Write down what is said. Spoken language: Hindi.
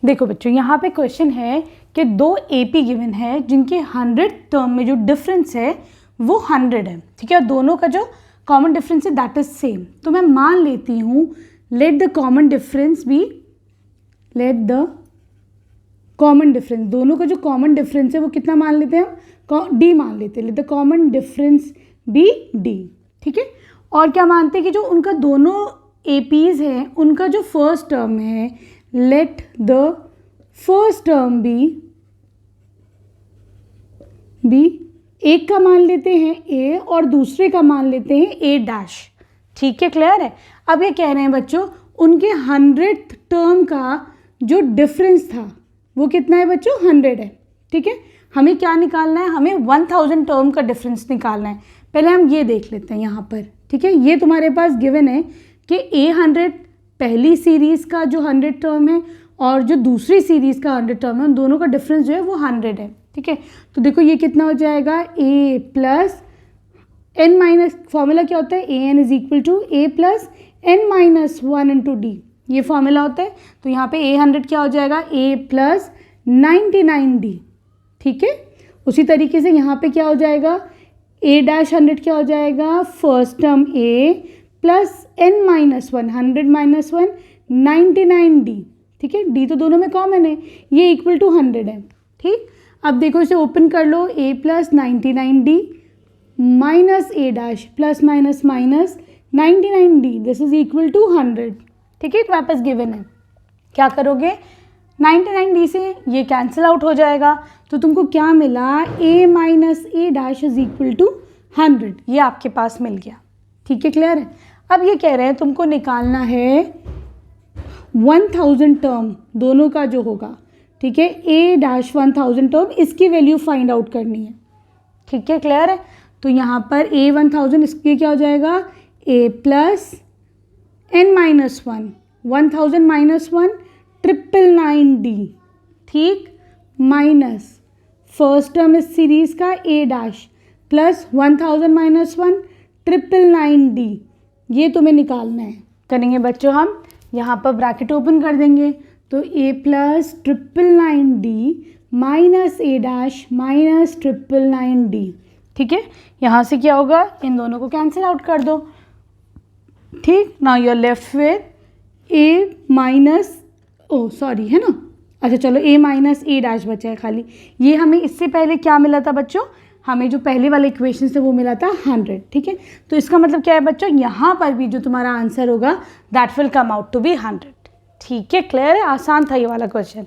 देखो बच्चों, यहाँ पे क्वेश्चन है कि 2 AP गिवन है जिनके 100 टर्म में जो डिफरेंस है वो 100 है, ठीक है, और दोनों का जो कॉमन डिफरेंस है दैट इज सेम। तो मैं मान लेती हूँ लेट द कॉमन डिफरेंस दोनों का जो कॉमन डिफरेंस है वो कितना मान लेते हैं हम, D मान लेते हैं, let the common difference be D, ठीक है। और क्या मानते हैं कि जो उनका दोनों APs हैं उनका जो फर्स्ट टर्म है, let the first term be एक का मान लेते हैं A और दूसरे का मान लेते हैं A', ठीक है, क्लियर है। अब ये कह रहे हैं बच्चों उनके 100th टर्म का जो डिफरेंस था वो कितना है बच्चों, 100 है, ठीक है। हमें क्या निकालना है, हमें 1000 टर्म का डिफरेंस निकालना है। पहले हम ये देख लेते हैं यहाँ पर, ठीक है। ये तुम्हारे पास गिवन है कि A100 पहली सीरीज़ का जो 100 टर्म है और जो दूसरी सीरीज़ का 100 टर्म है, उन दोनों का डिफरेंस जो है वो 100 है, ठीक है। तो देखो ये कितना हो जाएगा, A plus n minus, formula क्या होता है, AN is equal to A plus n minus 1 into D, ये फॉर्मूला होता है। तो यहाँ पे A100 क्या हो जाएगा, A प्लस 99D, ठीक है। उसी तरीके से यहाँ पे क्या हो जाएगा, A'100 क्या हो जाएगा, first term A plus n minus 1, 100 minus 1 99D, ठीक है। D तो दोनों में कॉमन है, ये इक्वल टू 100 है, ठीक। अब देखो इसे ओपन कर लो, A plus 99D minus A' plus minus minus 99D, this is equal to 100, ठीक है। तुम्हारे पास गिवन है, क्या करोगे, 99D से ये कैंसिल आउट हो जाएगा, तो तुमको क्या मिला, A minus A' is equal to 100, ये आपके पास मिल गया, ठीक है, क्लियर है। अब ये कह रहे हैं तुमको निकालना है 1000 टर्म दोनों का जो होगा, ठीक है, A'1000 टर्म, इसकी वैल्यू फाइंड आउट करनी है, ठीक है, क्लियर है। तो यहाँ पर A1000 इसके क्या हो जाएगा, A plus n minus 1, 1000 minus 1 999D, ठीक, माइनस फर्स्ट टर्म इस सीरीज़ का A' प्लस 1000 माइनस 1 999D, ये तुम्हें निकालना है। करेंगे बच्चों हम यहाँ पर ब्रैकेट ओपन कर देंगे, तो A plus 999D minus A' minus 999D, ठीक है। यहाँ से क्या होगा, इन दोनों को कैंसिल आउट कर दो, ठीक। Now you are left with A minus, oh sorry है ना, अच्छा चलो A माइनस A' बचा है खाली। ये हमें इससे पहले क्या मिला था बच्चों, हमें जो पहले वाले इक्वेशन से वो मिला था 100, ठीक है। तो इसका मतलब क्या है बच्चों, यहाँ पर भी जो तुम्हारा आंसर होगा that will come out to be 100, ठीक है, क्लियर है, आसान था ये वाला क्वेश्चन।